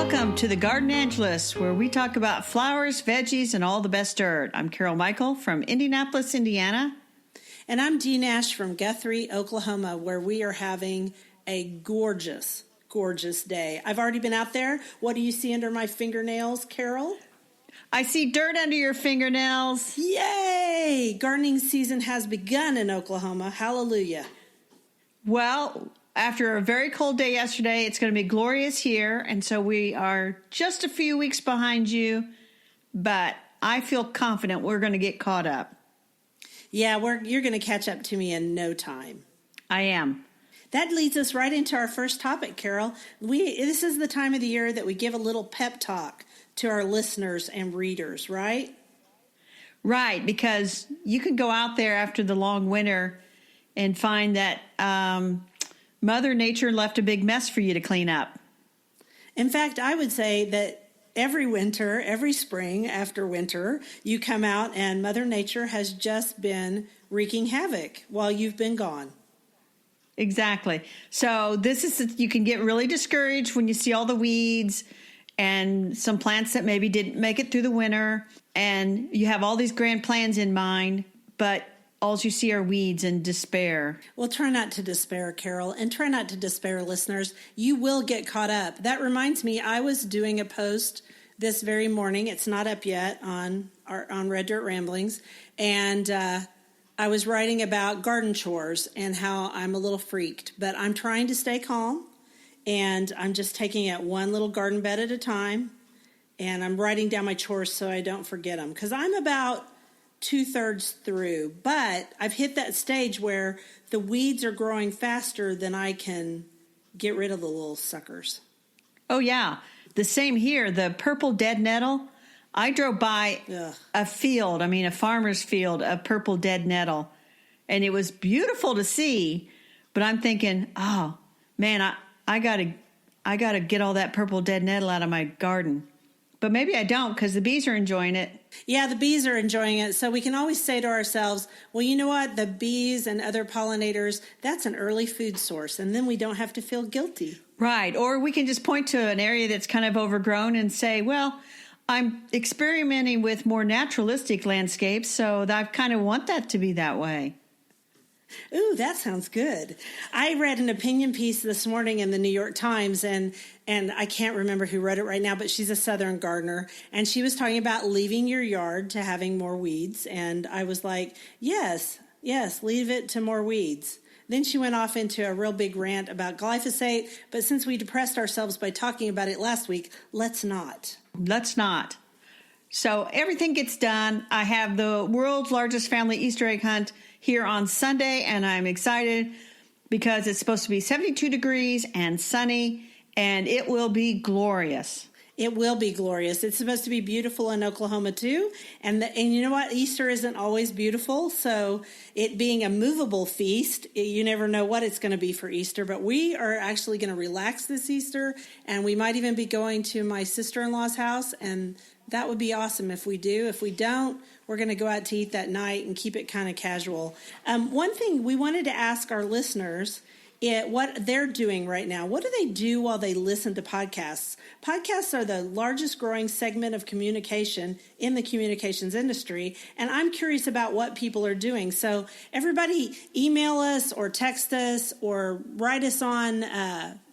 Welcome to the Garden Angelus, where we talk about flowers, veggies, and all the best dirt. I'm Carol Michael from Indianapolis, Indiana. And I'm Dee Nash from Guthrie, Oklahoma, where we are having a gorgeous, gorgeous day. I've already been out there. What do you see under my fingernails, Carol? I see dirt under your fingernails. Yay! Gardening season has begun in Oklahoma. Hallelujah. Well, after a very cold day yesterday, it's going to be glorious here. And so we are just a few weeks behind you, but I feel confident we're going to get caught up. Yeah, you're going to catch up to me in no time. I am. That leads us right into our first topic, Carol. This is the time of the year that we give a little pep talk to our listeners and readers, right? Right, because you can go out there after the long winter and find that Mother Nature left a big mess for you to clean up. In fact, I would say that every winter, every spring after winter, you come out and Mother Nature has just been wreaking havoc while you've been gone. Exactly. So you can get really discouraged when you see all the weeds and some plants that maybe didn't make it through the winter, and you have all these grand plans in mind, but all you see are weeds and despair. Well, try not to despair, Carol, and try not to despair, listeners. You will get caught up. That reminds me, I was doing a post this very morning. It's not up yet on Red Dirt Ramblings, and I was writing about garden chores and how I'm a little freaked, but I'm trying to stay calm, and I'm just taking it one little garden bed at a time, and I'm writing down my chores so I don't forget them, because I'm about 2/3 through, but I've hit that stage where the weeds are growing faster than I can get rid of the little suckers. Oh, yeah. The same here. The purple dead nettle. I drove by a farmer's field of purple dead nettle, and it was beautiful to see, but I'm thinking, oh, man, I gotta get all that purple dead nettle out of my garden. But maybe I don't, because the bees are enjoying it. Yeah, the bees are enjoying it. So we can always say to ourselves, well, you know what? The bees and other pollinators, that's an early food source. And then we don't have to feel guilty. Right. Or we can just point to an area that's kind of overgrown and say, well, I'm experimenting with more naturalistic landscapes, so I kind of want that to be that way. Ooh, that sounds good. I read an opinion piece this morning in the New York Times, and I can't remember who wrote it right now, but she's a Southern gardener, and she was talking about leaving your yard to having more weeds, and I was like, yes, leave it to more weeds. Then she went off into a real big rant about glyphosate, but since we depressed ourselves by talking about it last week, let's not. Let's not. So everything gets done. I have the world's largest family Easter egg hunt here on Sunday, and I'm excited because it's supposed to be 72 degrees and sunny, and it will be glorious. It will be glorious. It's supposed to be beautiful in Oklahoma, too. And you know what? Easter isn't always beautiful. So it being a movable feast, you never know what it's going to be for Easter. But we are actually going to relax this Easter. And we might even be going to my sister-in-law's house. And that would be awesome if we do. If we don't, we're going to go out to eat that night and keep it kind of casual. One thing we wanted to ask our listeners what they're doing right now. What do they do while they listen to podcasts? Podcasts are the largest growing segment of communication in the communications industry, and I'm curious about what people are doing. So everybody email us or text us or write us on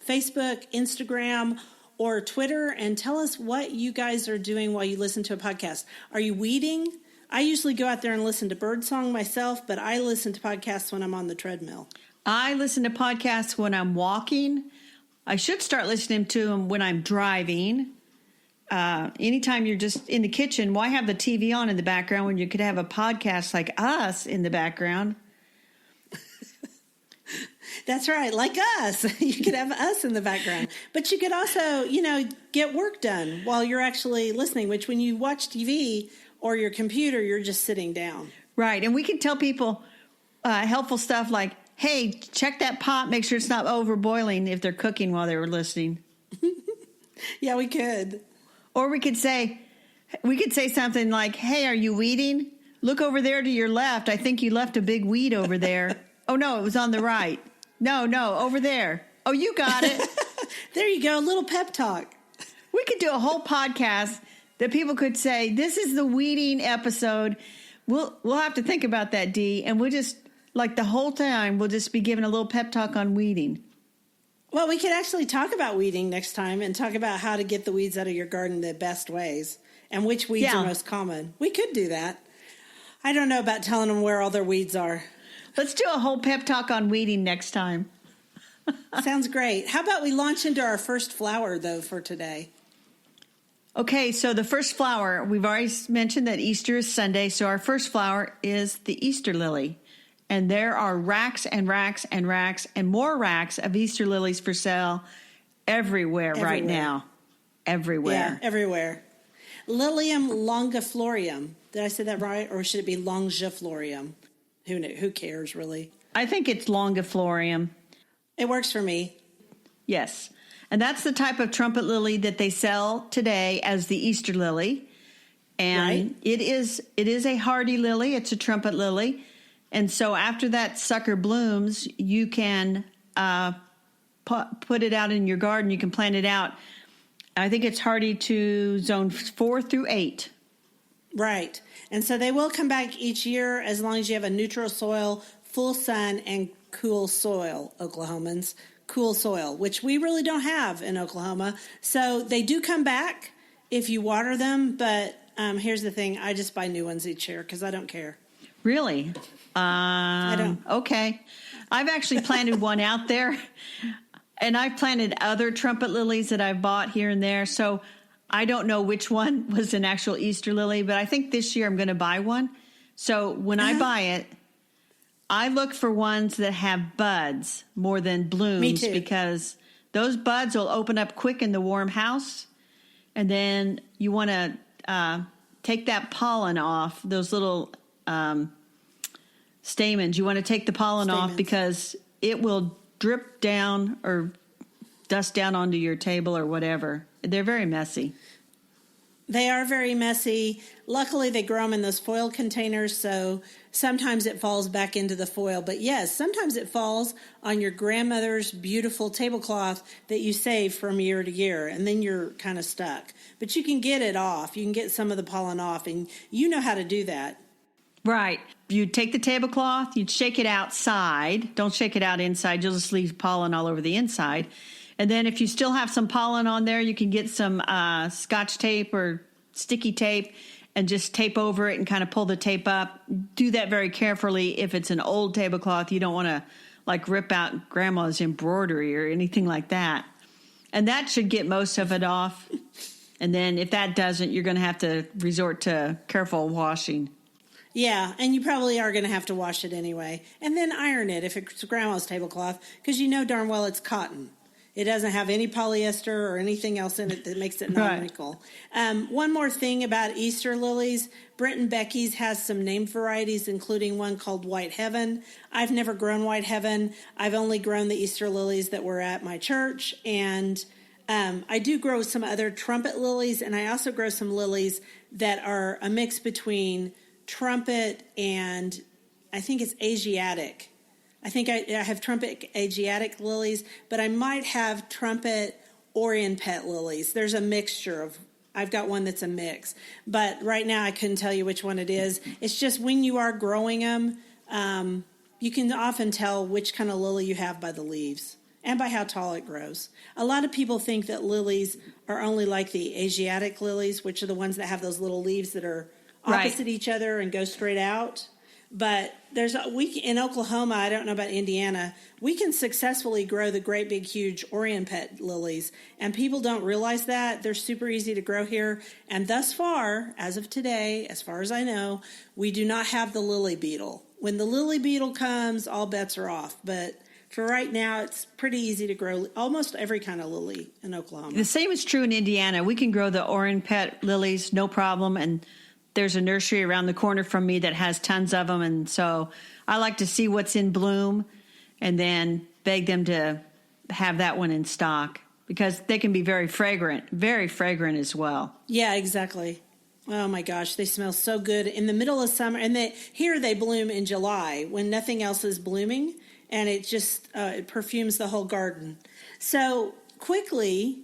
Facebook, Instagram, or Twitter and tell us what you guys are doing while you listen to a podcast. Are you weeding? I usually go out there and listen to birdsong myself, but I listen to podcasts when I'm on the treadmill. I listen to podcasts when I'm walking. I should start listening to them when I'm driving. Anytime you're just in the kitchen, why have the TV on in the background when you could have a podcast like us in the background? That's right, like us. You could have us in the background. But you could also, get work done while you're actually listening, which when you watch TV or your computer, you're just sitting down. Right, and we can tell people helpful stuff like, hey, check that pot, make sure it's not over boiling if they're cooking while they were listening. Yeah, we could. Or we could say something like, hey, are you weeding? Look over there to your left. I think you left a big weed over there. Oh, no, it was on the right. No, over there. Oh, you got it. There you go, a little pep talk. We could do a whole podcast that people could say, this is the weeding episode. We'll have to think about that, Dee. And we'll just, like the whole time, we'll just be giving a little pep talk on weeding. Well, we could actually talk about weeding next time and talk about how to get the weeds out of your garden the best ways and which weeds are most common. We could do that. I don't know about telling them where all their weeds are. Let's do a whole pep talk on weeding next time. Sounds great. How about we launch into our first flower, though, for today? Okay, so the first flower, we've already mentioned that Easter is Sunday, so our first flower is the Easter lily. And there are racks and racks and racks and more racks of Easter lilies for sale everywhere right now. Everywhere. Yeah, everywhere. Lilium longiflorium. Did I say that right? Or should it be longiflorium? Who cares, really? I think it's longiflorium. It works for me. Yes. And that's the type of trumpet lily that they sell today as the Easter lily. And it is a hardy lily. It's a trumpet lily. And so after that sucker blooms, you can put it out in your garden. You can plant it out. I think it's hardy to zone 4 through 8. Right. And so they will come back each year as long as you have a neutral soil, full sun, and cool soil, Oklahomans. Cool soil, which we really don't have in Oklahoma. So they do come back if you water them. But here's the thing. I just buy new ones each year because I don't care. Really? I don't. Okay. I've actually planted one out there, and I've planted other trumpet lilies that I've bought here and there. So I don't know which one was an actual Easter lily, but I think this year I'm going to buy one. So when I buy it, I look for ones that have buds more than blooms. Me too. Because those buds will open up quick in the warm house. And then you want to take that pollen off, those little stamens. You want to take the pollen off because it will drip down or dust down onto your table or whatever. They're very messy. They are very messy. Luckily, they grow them in those foil containers, so sometimes it falls back into the foil. But yes, sometimes it falls on your grandmother's beautiful tablecloth that you save from year to year, and then you're kind of stuck. But you can get it off. You can get some of the pollen off, and you know how to do that. Right. You take the tablecloth, you'd shake it outside. Don't shake it out inside. You'll just leave pollen all over the inside. And then if you still have some pollen on there, you can get some Scotch tape or sticky tape and just tape over it and kind of pull the tape up. Do that very carefully. If it's an old tablecloth, you don't want to like rip out grandma's embroidery or anything like that. And that should get most of it off. And then if that doesn't, you're going to have to resort to careful washing. Yeah, and you probably are going to have to wash it anyway. And then iron it if it's grandma's tablecloth, because you know darn well it's cotton. It doesn't have any polyester or anything else in it that makes it non-wrinkle. One more thing about Easter lilies. Brent and Becky's has some named varieties, including one called White Heaven. I've never grown White Heaven. I've only grown the Easter lilies that were at my church. And I do grow some other trumpet lilies, and I also grow some lilies that are a mix between trumpet and I think it's Asiatic. I think I have trumpet Asiatic lilies, but I might have trumpet Orion pet lilies. There's a mixture of, I've got one that's a mix. But right now I couldn't tell you which one it is. It's just when you are growing them, you can often tell which kind of lily you have by the leaves and by how tall it grows. A lot of people think that lilies are only like the Asiatic lilies, which are the ones that have those little leaves that are opposite each other and go straight out. But in Oklahoma, I don't know about Indiana, we can successfully grow the great big huge Orion pet lilies, and people don't realize that. They're super easy to grow here, and thus far, as of today, as far as I know, we do not have the lily beetle. When the lily beetle comes, all bets are off, but for right now, it's pretty easy to grow almost every kind of lily in Oklahoma. The same is true in Indiana. We can grow the Orion pet lilies, no problem, and there's a nursery around the corner from me that has tons of them. And so I like to see what's in bloom and then beg them to have that one in stock because they can be very fragrant as well. Yeah, exactly. Oh my gosh, they smell so good in the middle of summer. And here they bloom in July when nothing else is blooming. And it just it perfumes the whole garden. So quickly,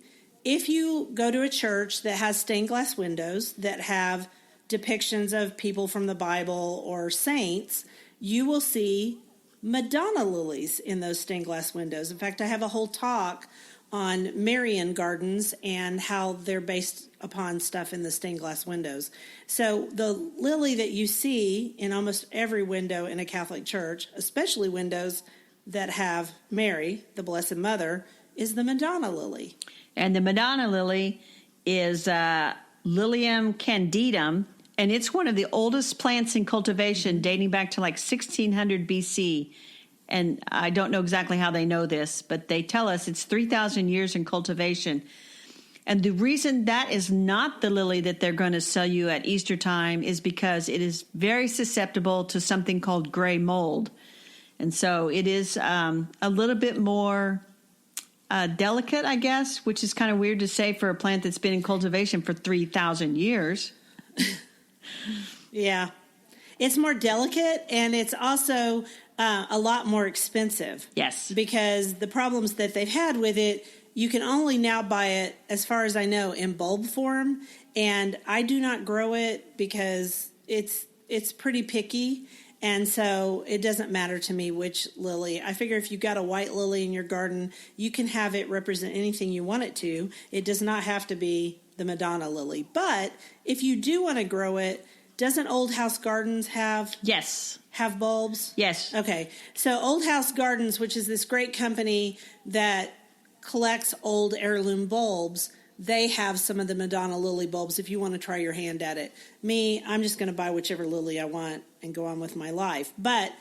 if you go to a church that has stained glass windows that have depictions of people from the Bible or saints, you will see Madonna lilies in those stained glass windows. In fact, I have a whole talk on Marian gardens and how they're based upon stuff in the stained glass windows. So the lily that you see in almost every window in a Catholic church, especially windows that have Mary, the Blessed Mother, is the Madonna lily. And the Madonna lily is Lilium candidum, and it's one of the oldest plants in cultivation, dating back to like 1600 BC. And I don't know exactly how they know this, but they tell us it's 3,000 years in cultivation. And the reason that is not the lily that they're going to sell you at Easter time is because it is very susceptible to something called gray mold. And so it is a little bit more delicate, I guess, which is kind of weird to say for a plant that's been in cultivation for 3,000 years. Yeah. It's more delicate, and it's also a lot more expensive. Yes. Because the problems that they've had with it, you can only now buy it, as far as I know, in bulb form. And I do not grow it because it's pretty picky. And so it doesn't matter to me which lily. I figure if you've got a white lily in your garden, you can have it represent anything you want it to. It does not have to be the Madonna lily. But if you do want to grow it, doesn't Old House Gardens have bulbs? Yes. Okay. So Old House Gardens, which is this great company that collects old heirloom bulbs, they have some of the Madonna lily bulbs if you want to try your hand at it. Me, I'm just going to buy whichever lily I want and go on with my life. But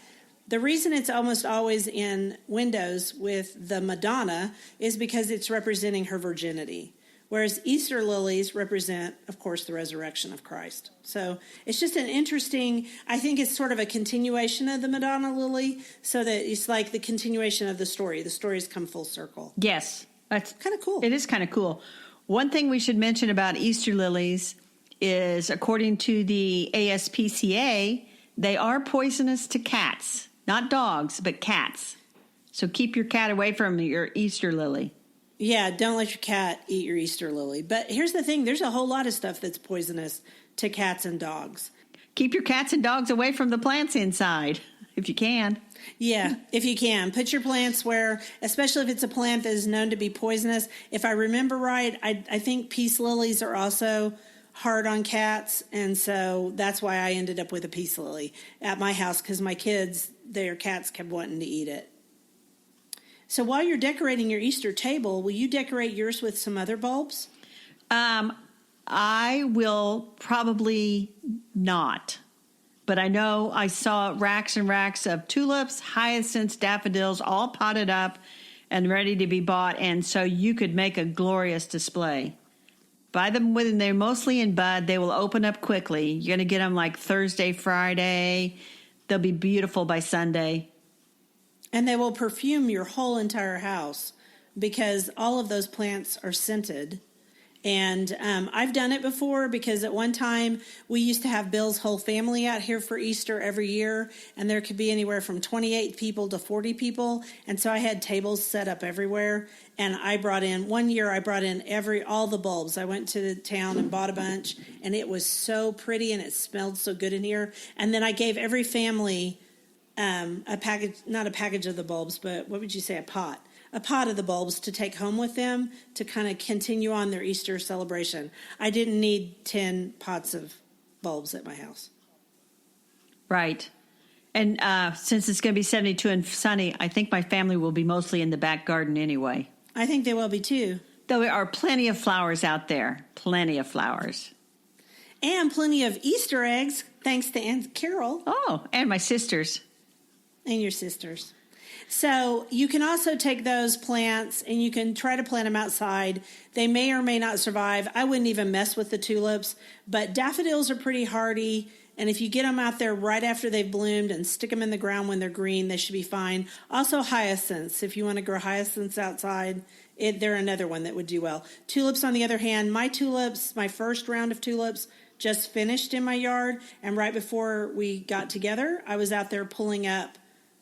the reason it's almost always in windows with the Madonna is because it's representing her virginity. Whereas Easter lilies represent, of course, the resurrection of Christ. So it's just an interesting, I think it's sort of a continuation of the Madonna lily, so that it's like the continuation of the story. The stories come full circle. Yes. That's kind of cool. It is kind of cool. One thing we should mention about Easter lilies is, according to the ASPCA, they are poisonous to cats. Not dogs, but cats. So keep your cat away from your Easter lily. Yeah, don't let your cat eat your Easter lily. But here's the thing. There's a whole lot of stuff that's poisonous to cats and dogs. Keep your cats and dogs away from the plants inside, if you can. Yeah, if you can. Put your plants where, especially if it's a plant that is known to be poisonous. If I remember right, I think peace lilies are also hard on cats. And so that's why I ended up with a peace lily at my house, because my kids, their cats kept wanting to eat it. So while you're decorating your Easter table, will you decorate yours with some other bulbs? I will probably not. But I know I saw racks and racks of tulips, hyacinths, daffodils, all potted up and ready to be bought. And so you could make a glorious display. Buy them when they're mostly in bud. They will open up quickly. You're going to get them like Thursday, Friday. They'll be beautiful by Sunday. And they will perfume your whole entire house, because all of those plants are scented. And I've done it before, because at one time we used to have Bill's whole family out here for Easter every year, and there could be anywhere from 28 people to 40 people. And so I had tables set up everywhere, and one year I brought in all the bulbs. I went to the town and bought a bunch, and it was so pretty and it smelled so good in here. And then I gave every family a package, not a package of the bulbs, but what would you say, a pot of the bulbs to take home with them to kind of continue on their Easter celebration. I didn't need 10 pots of bulbs at my house. Right. And since it's going to be 72 and sunny, I think my family will be mostly in the back garden anyway. I think they will be too. Though there are plenty of flowers out there. Plenty of flowers. And plenty of Easter eggs, thanks to Aunt Carol. Oh, and my sisters. And your sisters. So you can also take those plants and you can try to plant them outside. They may or may not survive. I wouldn't even mess with the tulips, but daffodils are pretty hardy. And if you get them out there right after they've bloomed and stick them in the ground when they're green, they should be fine. Also hyacinths. If you want to grow hyacinths outside, they're another one that would do well. Tulips, on the other hand, my first round of tulips just finished in my yard. And right before we got together, I was out there pulling up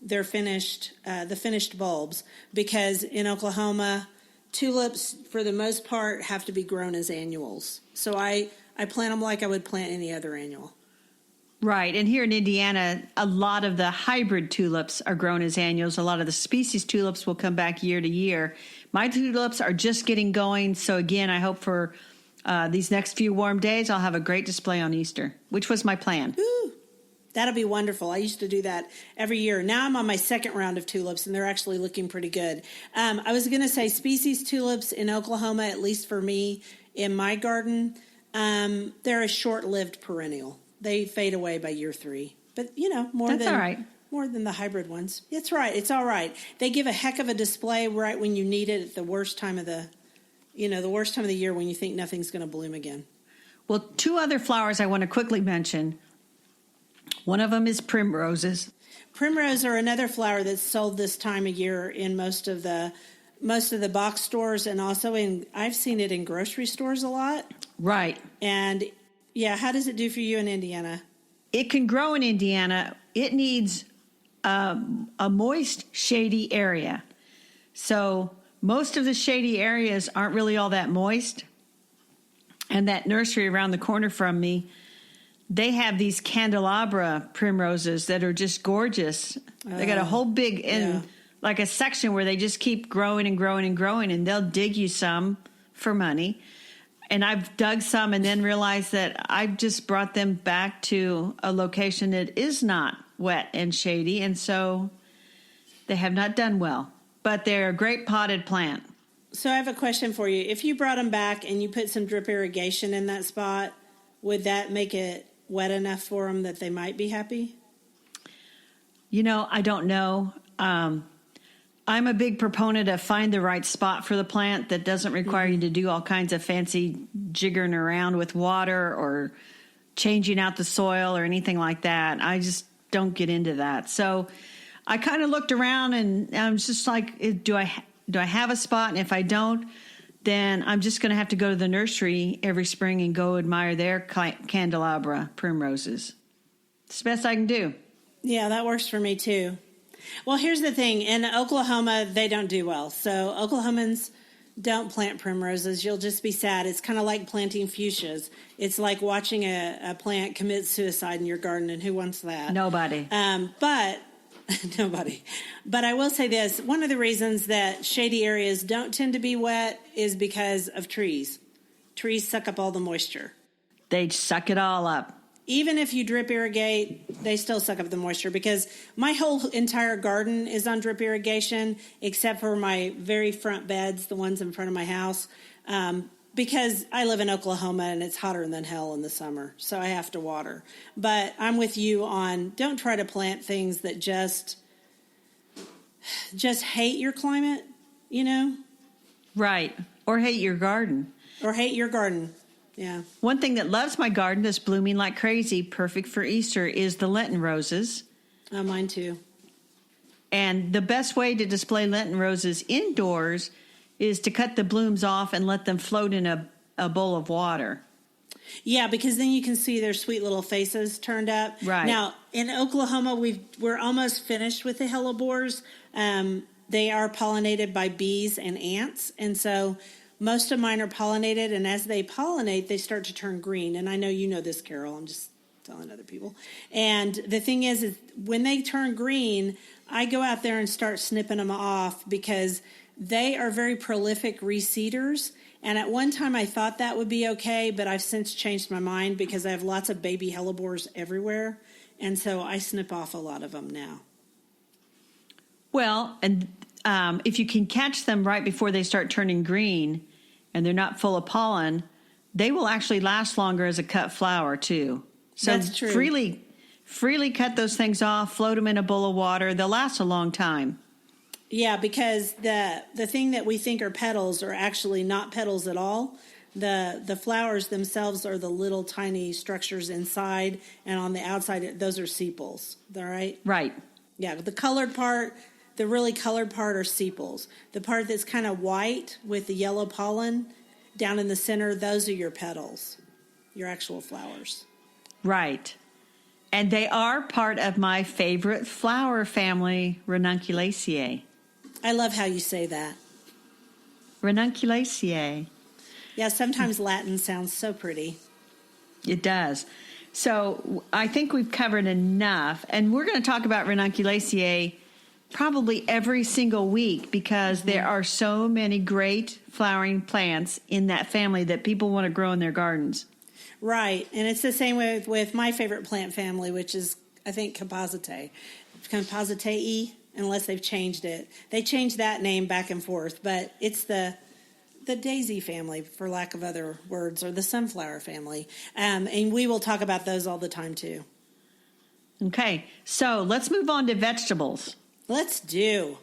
the finished bulbs, because in Oklahoma, tulips, for the most part, have to be grown as annuals. So I plant them like I would plant any other annual. Right. And here in Indiana, a lot of the hybrid tulips are grown as annuals. A lot of the species tulips will come back year to year. My tulips are just getting going. So again, I hope for these next few warm days, I'll have a great display on Easter, which was my plan. Ooh, that'll be wonderful. I used to do that every year. Now I'm on my second round of tulips, and they're actually looking pretty good. I was going to say species tulips in Oklahoma, at least for me in my garden, they're a short-lived perennial. They fade away by year 3. But, more than the hybrid ones. It's right. It's all right. They give a heck of a display right when you need it at the worst time of the year when you think nothing's going to bloom again. Well, 2 other flowers I want to quickly mention. One of them is primroses. Primrose are another flower that's sold this time of year in most of the box stores, and also I've seen it in grocery stores a lot. Right. And yeah, how does it do for you in Indiana? It can grow in Indiana. It needs a moist, shady area. So most of the shady areas aren't really all that moist. And that nursery around the corner from me, they have these candelabra primroses that are just gorgeous. They got a whole big like a section where they just keep growing and growing and growing, and they'll dig you some for money. And I've dug some and then realized that I've just brought them back to a location that is not wet and shady, and so they have not done well. But they're a great potted plant. So I have a question for you. If you brought them back and you put some drip irrigation in that spot, would that make it wet enough for them that they might be happy? I don't know. I'm a big proponent of find the right spot for the plant that doesn't require you to do all kinds of fancy jiggering around with water or changing out the soil or anything like that. I just don't get into that. So I kind of looked around and I was just like, do I have a spot? And if I don't, then I'm just going to have to go to the nursery every spring and go admire their candelabra primroses. It's the best I can do. Yeah, that works for me too. Well, here's the thing. In Oklahoma, they don't do well. So Oklahomans don't plant primroses. You'll just be sad. It's kind of like planting fuchsias. It's like watching a plant commit suicide in your garden, and who wants that? Nobody. But nobody. But I will say this. One of the reasons that shady areas don't tend to be wet is because of trees. Trees suck up all the moisture. They suck it all up. Even if you drip irrigate, they still suck up the moisture, because my whole entire garden is on drip irrigation, except for my very front beds, the ones in front of my house, because I live in Oklahoma and it's hotter than hell in the summer, so I have to water. But I'm with you on don't try to plant things that just hate your climate, Right. Or hate your garden. Yeah. One thing that loves my garden that's blooming like crazy, perfect for Easter, is the Lenten roses. Oh, mine too. And the best way to display Lenten roses indoors is to cut the blooms off and let them float in a bowl of water. Yeah, because then you can see their sweet little faces turned up. Right. Now, in Oklahoma, we're almost finished with the hellebores. They are pollinated by bees and ants, and so most of mine are pollinated, and as they pollinate, they start to turn green. And I know you know this, Carol. I'm just telling other people. And the thing is when they turn green, I go out there and start snipping them off, because they are very prolific reseeders. And at one time I thought that would be okay, but I've since changed my mind because I have lots of baby hellebores everywhere. And so I snip off a lot of them now. Well, and if you can catch them right before they start turning green and they're not full of pollen, they will actually last longer as a cut flower too. So that's true. Freely cut those things off, float them in a bowl of water. They'll last a long time. Yeah, because the thing that we think are petals are actually not petals at all. The flowers themselves are the little tiny structures inside, and on the outside, those are sepals. All right? Right. Yeah, the colored part, the really colored part are sepals. The part that's kind of white with the yellow pollen down in the center, those are your petals, your actual flowers. Right. And they are part of my favorite flower family, Ranunculaceae. I love how you say that. Ranunculaceae. Yeah, sometimes Latin sounds so pretty. It does. So I think we've covered enough. And we're going to talk about Ranunculaceae probably every single week because there are so many great flowering plants in that family that people want to grow in their gardens. Right. And it's the same with my favorite plant family, which is, I think, Compositae. Compositae, unless they've changed it. They changed that name back and forth, but it's the daisy family, for lack of other words, or the sunflower family. And we will talk about those all the time, too. Okay, so let's move on to vegetables. Let's do.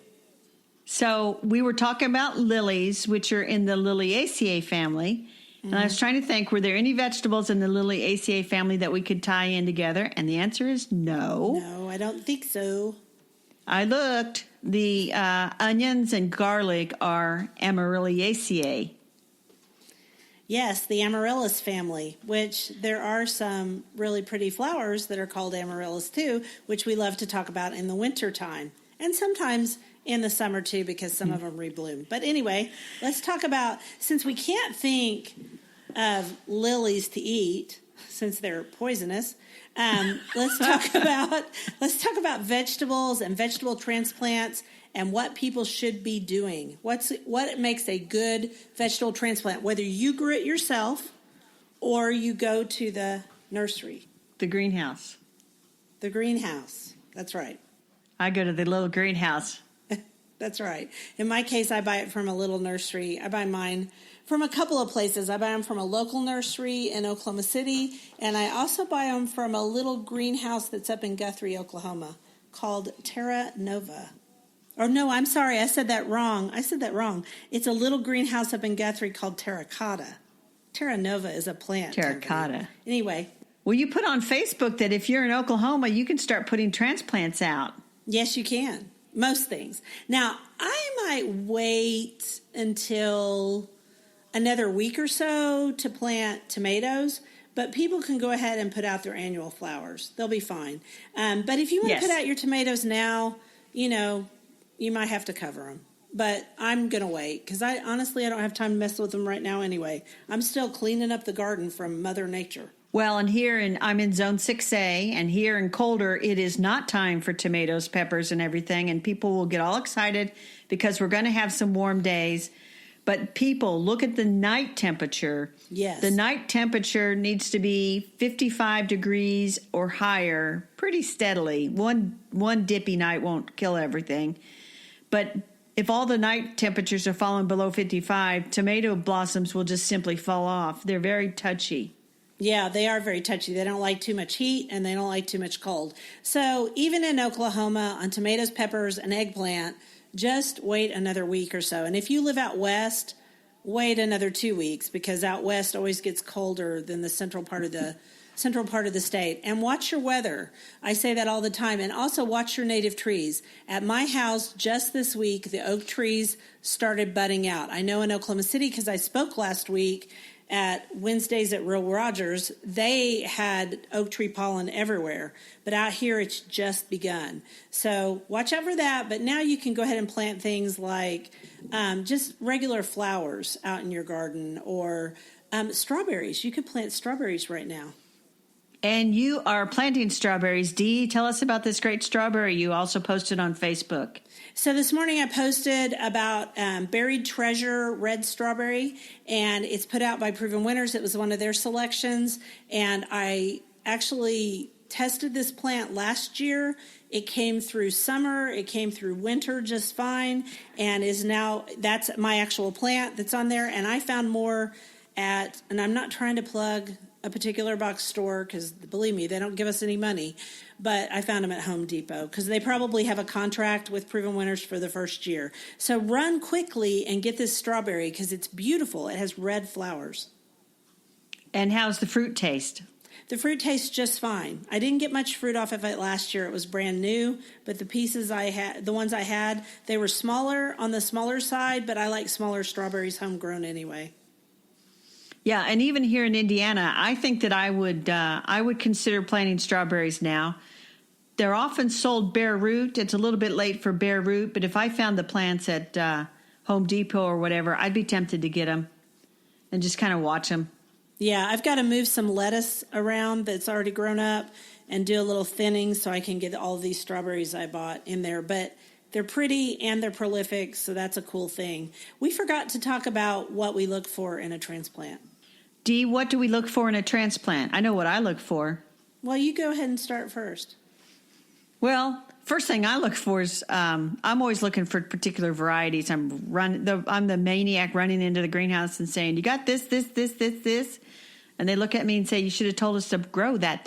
So we were talking about lilies, which are in the Liliaceae family. And I was trying to think, were there any vegetables in the Liliaceae family that we could tie in together? And the answer is no. No, I don't think so. I looked. The onions and garlic are Amarylliaceae. Yes, the amaryllis family, which there are some really pretty flowers that are called amaryllis too, which we love to talk about in the winter time. And sometimes in the summer too, because some of them rebloom. But anyway, let's talk about, since we can't think of lilies to eat, since they're poisonous, let's talk about vegetables and vegetable transplants and what people should be doing. What makes a good vegetable transplant, whether you grew it yourself or you go to the nursery. The greenhouse. The greenhouse. That's right. I go to the little greenhouse. That's right. In my case, I buy it from a little nursery. I buy mine from a couple of places. I buy them from a local nursery in Oklahoma City, and I also buy them from a little greenhouse that's up in Guthrie, Oklahoma, called Terra Nova. Or no, I'm sorry, I said that wrong. It's a little greenhouse up in Guthrie called Terracotta. Terra Nova is a plant. Terracotta. Anyway. Well, you put on Facebook that if you're in Oklahoma, you can start putting transplants out. Yes, you can. Most things. Now, I might wait until another week or so to plant tomatoes, but people can go ahead and put out their annual flowers. They'll be fine. But if you want to put out your tomatoes now, you might have to cover them. But I'm going to wait because I don't have time to mess with them right now anyway. I'm still cleaning up the garden from Mother Nature. Well, and I'm in Zone 6A, and here in colder, it is not time for tomatoes, peppers, and everything, and people will get all excited because we're going to have some warm days. But people, look at the night temperature. Yes. The night temperature needs to be 55 degrees or higher pretty steadily. One dippy night won't kill everything. But if all the night temperatures are falling below 55, tomato blossoms will just simply fall off. They're very touchy. Yeah, they are very touchy. They don't like too much heat and they don't like too much cold. So even in Oklahoma, on tomatoes, peppers, and eggplant, just wait another week or so. And if you live out west, wait another 2 weeks because out west always gets colder than the central part of the state. And watch your weather. I say that all the time. And also watch your native trees. At my house just this week, the oak trees started budding out. I know in Oklahoma City because I spoke last week at Wednesdays at Real Rogers, they had oak tree pollen everywhere. But out here, it's just begun. So watch out for that. But now you can go ahead and plant things like just regular flowers out in your garden or strawberries. You could plant strawberries right now. And you are planting strawberries. Dee, tell us about this great strawberry you also posted on Facebook. So this morning I posted about Buried Treasure Red Strawberry, and it's put out by Proven Winners. It was one of their selections, and I actually tested this plant last year. It came through summer, it came through winter just fine, and that's my actual plant that's on there. And I found more and I'm not trying to plug a particular box store because, believe me, they don't give us any money, but I found them at Home Depot because they probably have a contract with Proven Winners for the first year. So run quickly and get this strawberry because it's beautiful. It has red flowers. And how's the fruit taste? The fruit tastes just fine. I didn't get much fruit off of it last year. It was brand new, but the ones I had, they were smaller on the smaller side, but I like smaller strawberries homegrown anyway. Yeah, and even here in Indiana, I think that I would consider planting strawberries now. They're often sold bare root. It's a little bit late for bare root, but if I found the plants at Home Depot or whatever, I'd be tempted to get them and just kind of watch them. Yeah, I've got to move some lettuce around that's already grown up and do a little thinning so I can get all these strawberries I bought in there. But they're pretty and they're prolific, so that's a cool thing. We forgot to talk about what we look for in a transplant. Dee, what do we look for in a transplant? I know what I look for. Well, you go ahead and start first. Well, first thing I look for is I'm always looking for particular varieties. I'm the maniac running into the greenhouse and saying, "You got this, this, this, this, this," and they look at me and say, "You should have told us to grow that."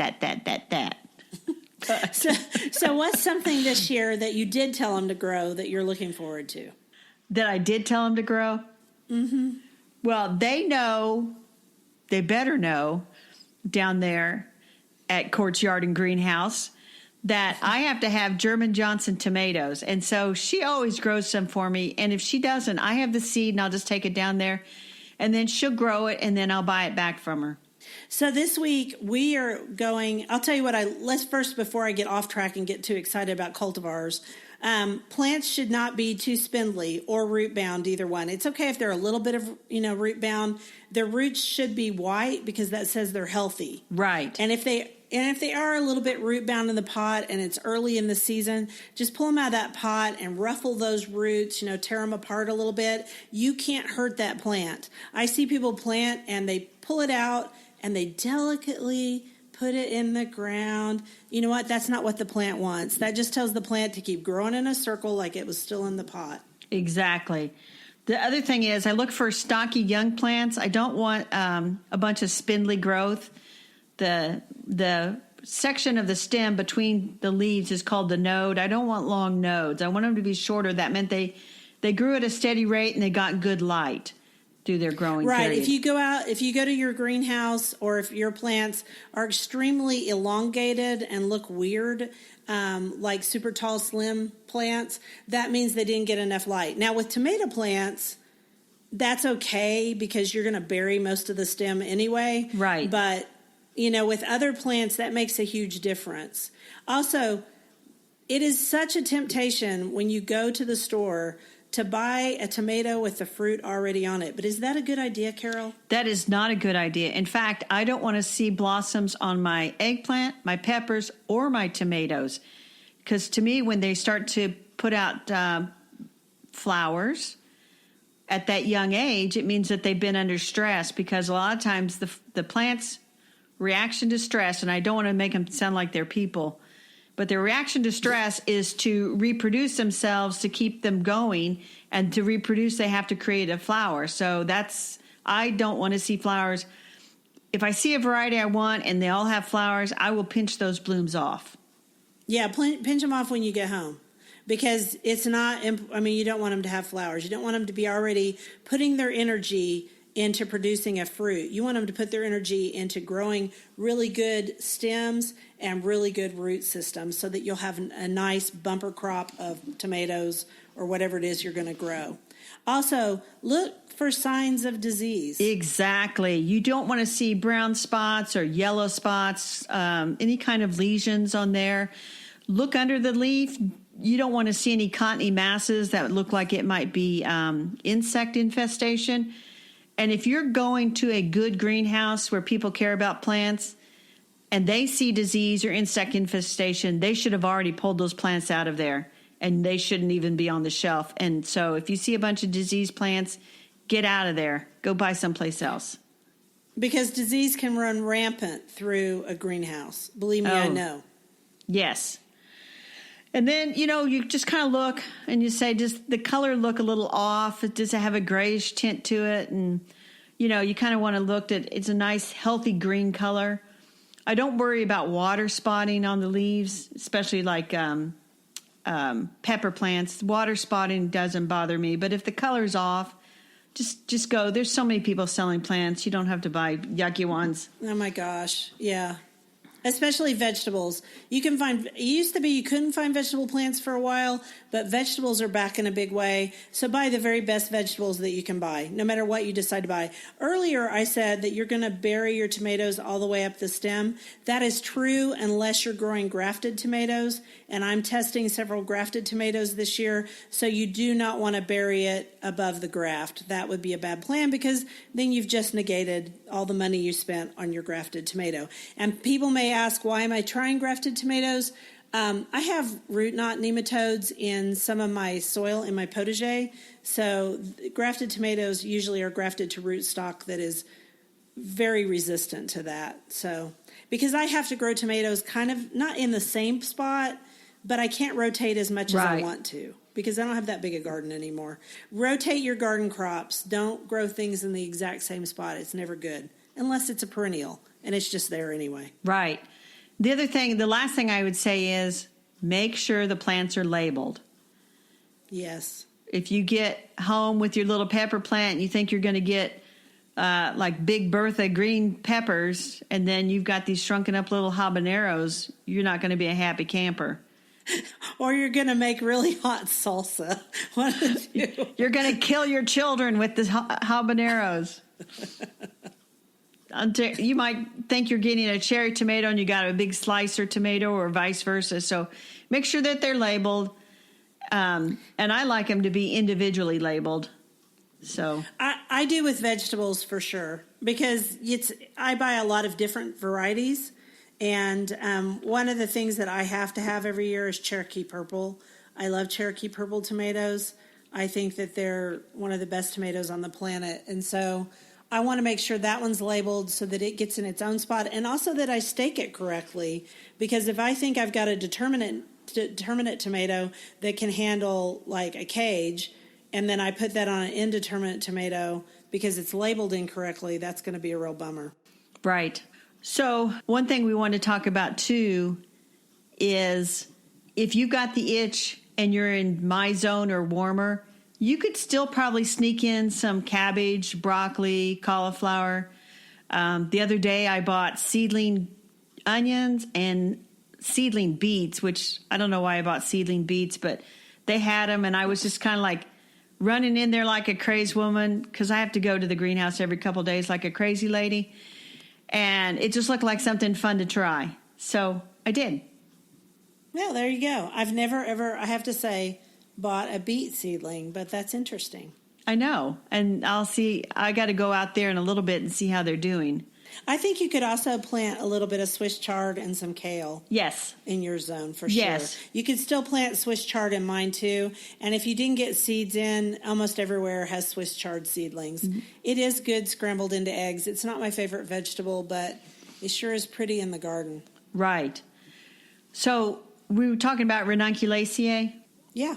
So what's something this year that you did tell them to grow that you're looking forward to? That I did tell them to grow? Mm-hmm. Well, they better know down there at Courtyard and Greenhouse that I have to have German Johnson tomatoes. And so she always grows some for me. And if she doesn't, I have the seed and I'll just take it down there and then she'll grow it and then I'll buy it back from her. So this week we are going, I'll tell you what, let's first, before I get off track and get too excited about cultivars, plants should not be too spindly or root bound, either one. It's okay if they're a little bit of, root bound. Their roots should be white because that says they're healthy. Right. And if they are a little bit root bound in the pot and it's early in the season, just pull them out of that pot and ruffle those roots, tear them apart a little bit. You can't hurt that plant. I see people plant and they pull it out and they delicately put it in the ground. You know what? That's not what the plant wants. That just tells the plant to keep growing in a circle like it was still in the pot. Exactly. The other thing is I look for stocky young plants. I don't want a bunch of spindly growth. The section of the stem between the leaves is called the node. I don't want long nodes. I want them to be shorter. That meant they grew at a steady rate and they got good light through their growing period. Right. If you go to your greenhouse or if your plants are extremely elongated and look weird, like super tall, slim plants, that means they didn't get enough light. Now with tomato plants, that's okay because you're going to bury most of the stem anyway. Right. But with other plants, that makes a huge difference. Also, it is such a temptation when you go to the store to buy a tomato with the fruit already on it. But is that a good idea, Carol? That is not a good idea. In fact, I don't want to see blossoms on my eggplant, my peppers, or my tomatoes. Because to me, when they start to put out flowers at that young age, it means that they've been under stress. Because a lot of times the plants' reaction to stress, and I don't want to make them sound like they're people, but their reaction to stress is to reproduce themselves to keep them going. And to reproduce, they have to create a flower. So I don't want to see flowers. If I see a variety I want and they all have flowers, I will pinch those blooms off. Yeah, pinch them off when you get home. Because it's not, you don't want them to have flowers. You don't want them to be already putting their energy into producing a fruit. You want them to put their energy into growing really good stems and really good root systems so that you'll have a nice bumper crop of tomatoes or whatever it is you're going to grow. Also, look for signs of disease. Exactly. You don't want to see brown spots or yellow spots, any kind of lesions on there. Look under the leaf. You don't want to see any cottony masses that look like it might be insect infestation. And if you're going to a good greenhouse where people care about plants and they see disease or insect infestation, they should have already pulled those plants out of there and they shouldn't even be on the shelf. And so if you see a bunch of diseased plants, get out of there. Go buy someplace else. Because disease can run rampant through a greenhouse. Believe me, I know. Yes. And then, you just kind of look and you say, does the color look a little off? Does it have a grayish tint to it? And, you kind of want to look at, it's a nice, healthy green color. I don't worry about water spotting on the leaves, especially like pepper plants. Water spotting doesn't bother me. But if the color's off, just go. There's so many people selling plants. You don't have to buy yucky ones. Oh, my gosh. Yeah. Especially vegetables. It used to be you couldn't find vegetable plants for a while, but vegetables are back in a big way. So buy the very best vegetables that you can buy, no matter what you decide to buy. Earlier, I said that you're going to bury your tomatoes all the way up the stem. That is true unless you're growing grafted tomatoes, and I'm testing several grafted tomatoes this year, so you do not want to bury it above the graft. That would be a bad plan because then you've just negated all the money you spent on your grafted tomato. And people may ask, why am I trying grafted tomatoes? I have root knot nematodes in some of my soil in my potager. So grafted tomatoes usually are grafted to rootstock that is very resistant to that. So because I have to grow tomatoes kind of not in the same spot, but I can't rotate as much as I want to because I don't have that big a garden anymore. Rotate your garden crops. Don't grow things in the exact same spot. It's never good unless it's a perennial. And it's just there anyway. Right. The last thing I would say is make sure the plants are labeled. Yes. If you get home with your little pepper plant and you think you're going to get like Big Bertha green peppers, and then you've got these shrunken up little habaneros, you're not going to be a happy camper. Or you're going to make really hot salsa. One of the two. You're going to kill your children with the habaneros. You might think you're getting a cherry tomato and you got a big slicer tomato or vice versa. So make sure that they're labeled. And I like them to be individually labeled. So I do with vegetables for sure because I buy a lot of different varieties. And one of the things that I have to have every year is Cherokee Purple. I love Cherokee Purple tomatoes. I think that they're one of the best tomatoes on the planet. And so I want to make sure that one's labeled so that it gets in its own spot and also that I stake it correctly. Because if I think I've got a determinate tomato that can handle like a cage and then I put that on an indeterminate tomato because it's labeled incorrectly, that's going to be a real bummer. Right. So one thing we want to talk about too is if you got the itch and you're in my zone or warmer, you could still probably sneak in some cabbage, broccoli, cauliflower. The other day I bought seedling onions and seedling beets, which I don't know why I bought seedling beets, but they had them and I was just kind of like running in there like a crazy woman because I have to go to the greenhouse every couple of days like a crazy lady. And it just looked like something fun to try. So I did. Well, there you go. I've never, ever, I have to say, bought a beet seedling, but that's interesting. I know. And I got to go out there in a little bit and see how they're doing. I think you could also plant a little bit of Swiss chard and some kale. Yes. In your zone for yes. sure. You could still plant Swiss chard in mine too. And if you didn't get seeds in, almost everywhere has Swiss chard seedlings. Mm-hmm. It is good scrambled into eggs. It's not my favorite vegetable, but it sure is pretty in the garden. Right. So we were talking about ranunculaceae. Yeah.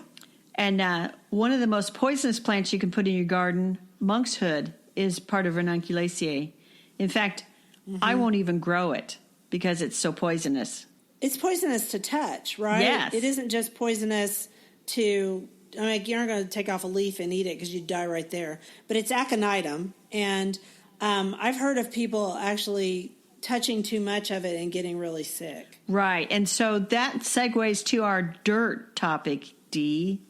And one of the most poisonous plants you can put in your garden, monkshood, is part of ranunculaceae. In fact, I won't even grow it because it's so poisonous. It's poisonous to touch, right? Yes. It isn't just poisonous to, I mean, you're not going to take off a leaf and eat it because you'd die right there. But it's aconitum. And I've heard of people actually touching too much of it and getting really sick. Right. And so that segues to our dirt topic, Dee.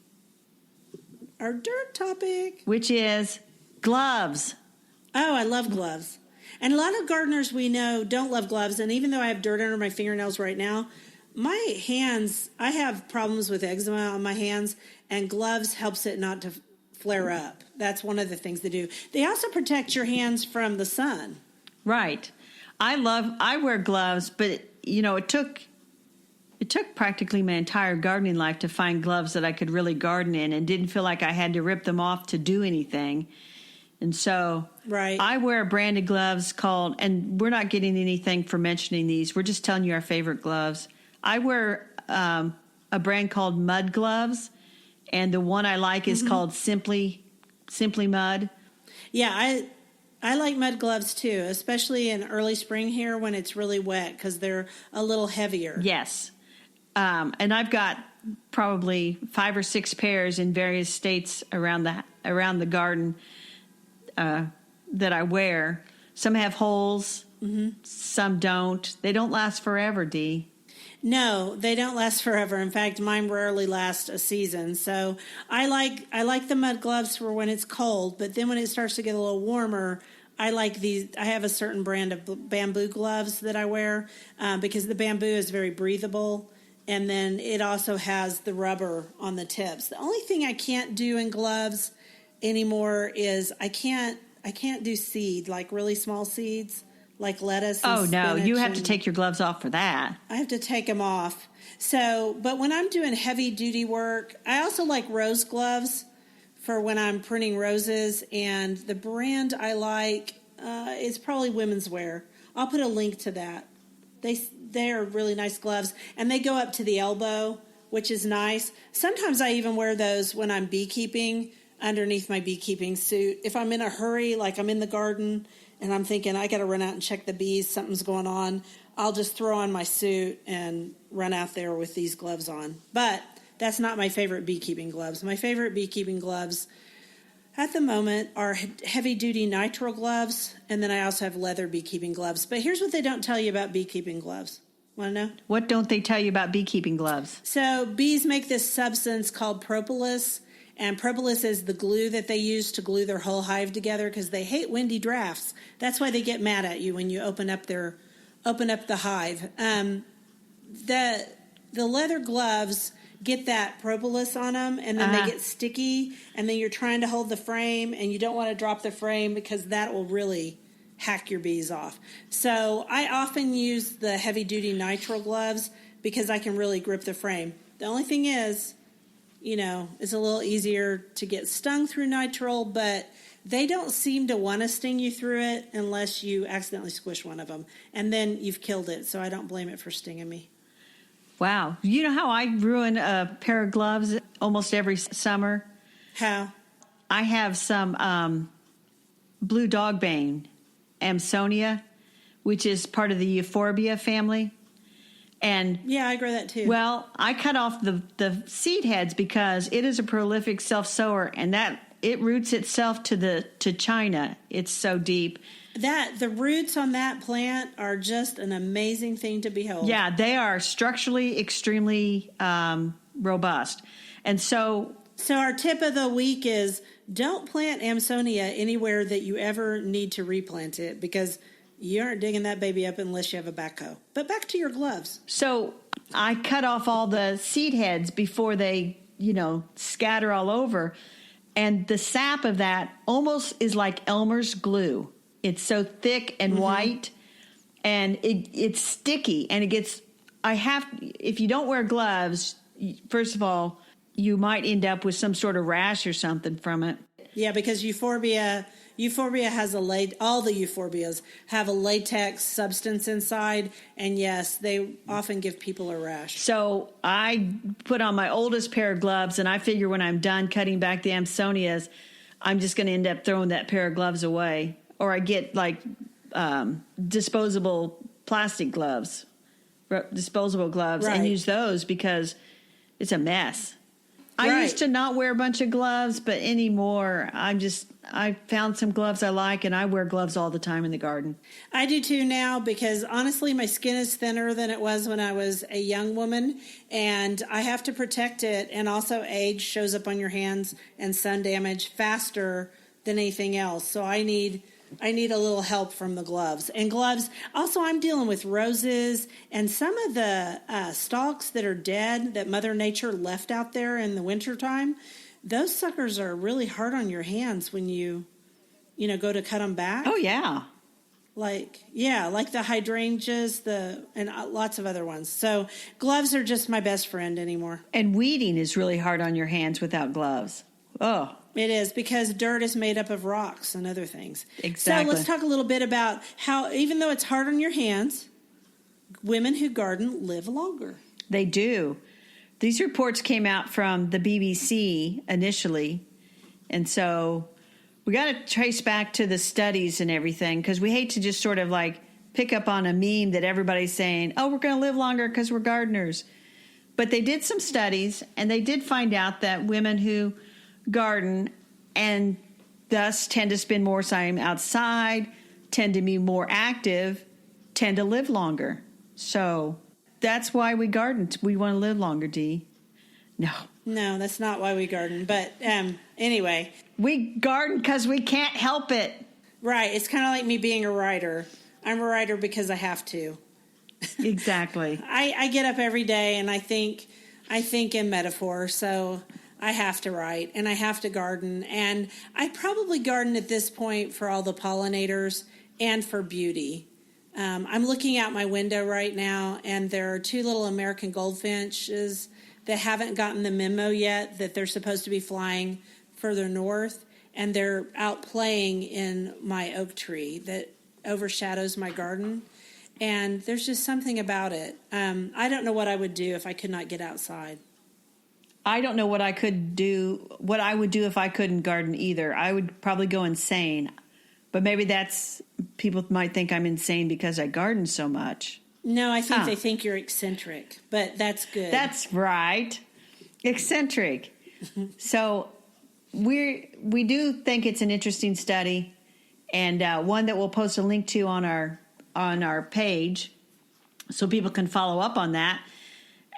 Our dirt topic. Which is gloves. Oh, I love gloves. And a lot of gardeners we know don't love gloves. And even though I have dirt under my fingernails right now, my hands, I have problems with eczema on my hands, and gloves helps it not to flare up. That's one of the things they do. They also protect your hands from the sun. Right. I wear gloves, but you know, it took practically my entire gardening life to find gloves that I could really garden in and didn't feel like I had to rip them off to do anything. And so right. I wear branded gloves called, and we're not getting anything for mentioning these. We're just telling you our favorite gloves. I wear a brand called Mud Gloves, and the one I like is called Simply Mud. Yeah, I like mud gloves too, especially in early spring here when it's really wet because they're a little heavier. Yes. And I've got probably 5 or 6 pairs in various states around the garden that I wear. Some have holes. Some don't. They don't last forever, Dee. No, they don't last forever. In fact, mine rarely last a season. So I like the mud gloves for when it's cold, but then when it starts to get a little warmer, I like these. I have a certain brand of bamboo gloves that I wear because the bamboo is very breathable, and then it also has the rubber on the tips. The only thing I can't do in gloves anymore is I can't do seed, like really small seeds. Like lettuce and no, you have to and take your gloves off for that. I have to take them off. So, but when I'm doing heavy duty work, I also like rose gloves for when I'm printing roses. And the brand I like is probably Women's Wear. I'll put a link to that. They are really nice gloves, and they go up to the elbow, which is nice. Sometimes I even wear those when I'm beekeeping underneath my beekeeping suit. If I'm in a hurry, like I'm in the garden, and I'm thinking, I got to run out and check the bees, something's going on, I'll just throw on my suit and run out there with these gloves on. But that's not my favorite beekeeping gloves. My favorite beekeeping gloves at the moment are heavy-duty nitrile gloves, and then I also have leather beekeeping gloves. But here's what they don't tell you about beekeeping gloves. Want to know? What don't they tell you about beekeeping gloves? So bees make this substance called propolis, and propolis is the glue that they use to glue their whole hive together because they hate windy drafts. That's why they get mad at you when you open up the hive. The leather gloves get that propolis on them, and then they get sticky, and then you're trying to hold the frame, and you don't want to drop the frame because that will really hack your bees off. So I often use the heavy-duty nitrile gloves because I can really grip the frame. The only thing is, it's a little easier to get stung through nitrile, but they don't seem to want to sting you through it unless you accidentally squish one of them. And then you've killed it, so I don't blame it for stinging me. Wow. You know how I ruin a pair of gloves almost every summer? How? I have some blue dogbane, Amsonia, which is part of the Euphorbia family. And yeah, I grow that too. Well, I cut off the seed heads because it is a prolific self-sower, and that it roots itself to China. It's so deep. The roots on that plant are just an amazing thing to behold. Yeah, they are structurally extremely robust. And so our tip of the week is don't plant Amsonia anywhere that you ever need to replant it because you aren't digging that baby up unless you have a backhoe. But back to your gloves. So I cut off all the seed heads before they, scatter all over. And the sap of that almost is like Elmer's glue. It's so thick and white, and it's sticky. And it gets, if you don't wear gloves, first of all, you might end up with some sort of rash or something from it. Yeah, because Euphorbia has all the euphorbias have a latex substance inside, and yes, they often give people a rash. So I put on my oldest pair of gloves, and I figure when I'm done cutting back the Amsonias, I'm just going to end up throwing that pair of gloves away. Or I get disposable plastic gloves, and use those because it's a mess. I used to not wear a bunch of gloves, but anymore, I found some gloves I like, and I wear gloves all the time in the garden. I do too now because honestly, my skin is thinner than it was when I was a young woman, and I have to protect it. And also, age shows up on your hands and sun damage faster than anything else. So I need a little help from the gloves. And gloves, also I'm dealing with roses and some of the stalks that are dead that Mother Nature left out there in the wintertime. Those suckers are really hard on your hands when you go to cut them back. Oh, yeah. Like the hydrangeas, and lots of other ones. So gloves are just my best friend anymore. And weeding is really hard on your hands without gloves. Oh, it is, because dirt is made up of rocks and other things. Exactly. So let's talk a little bit about how, even though it's hard on your hands, women who garden live longer. They do. These reports came out from the BBC initially, and so we got to trace back to the studies and everything, because we hate to just sort of like pick up on a meme that everybody's saying, oh, we're going to live longer because we're gardeners. But they did some studies, and they did find out that women who garden and thus tend to spend more time outside, tend to be more active tend to live longer. So that's why we garden. We want to live longer, Dee. No, that's not why we garden. But anyway. We garden because we can't help it. Right. It's kind of like me being a writer. I'm a writer because I have to. Exactly. I get up every day and I think in metaphor, so I have to write and I have to garden. And I probably garden at this point for all the pollinators and for beauty. I'm looking out my window right now, and there are 2 little American goldfinches that haven't gotten the memo yet that they're supposed to be flying further north, and they're out playing in my oak tree that overshadows my garden. And there's just something about it. I don't know what I would do if I could not get outside. I don't know what I would do if I couldn't garden either. I would probably go insane. But maybe people might think I'm insane because I garden so much. No, I think they think you're eccentric, but that's good. That's right. Eccentric. So we do think it's an interesting study, and one that we'll post a link to on our page so people can follow up on that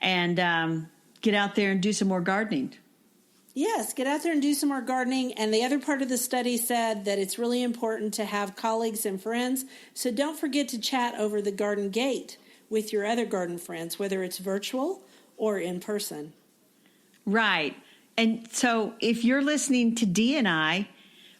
and get out there and do some more gardening. Yes, get out there and do some more gardening. And the other part of the study said that it's really important to have colleagues and friends. So don't forget to chat over the garden gate with your other garden friends, whether it's virtual or in person. Right. And so if you're listening to Dee and I,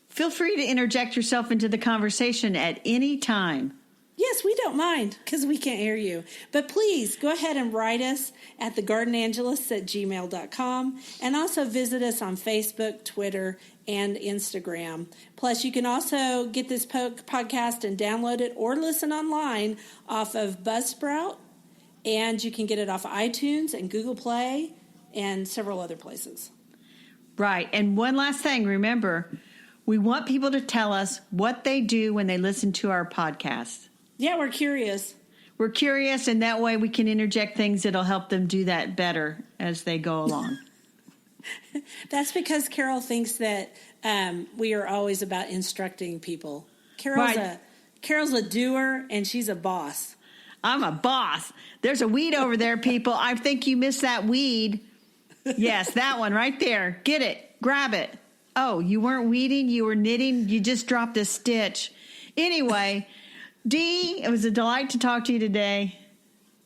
feel free to interject yourself into the conversation at any time. Yes, we don't mind because we can't hear you. But please go ahead and write us at thegardenangelists@gmail.com, and also visit us on Facebook, Twitter, and Instagram. Plus, you can also get this podcast and download it or listen online off of Buzzsprout, and you can get it off iTunes and Google Play and several other places. Right. And one last thing, remember, we want people to tell us what they do when they listen to our podcast. Yeah, we're curious. We're curious, and that way we can interject things that'll help them do that better as they go along. That's because Carol thinks that we are always about instructing people. Carol's a doer, and she's a boss. I'm a boss. There's a weed over there, people. I think you missed that weed. Yes, that one right there. Get it. Grab it. Oh, you weren't weeding. You were knitting. You just dropped a stitch. Anyway, Dee, it was a delight to talk to you today.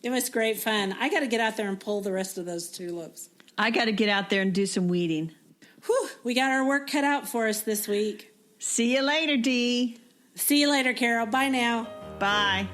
It was great fun. I got to get out there and pull the rest of those tulips. I got to get out there and do some weeding. Whew, we got our work cut out for us this week. See you later, Dee. See you later, Carol. Bye now. Bye.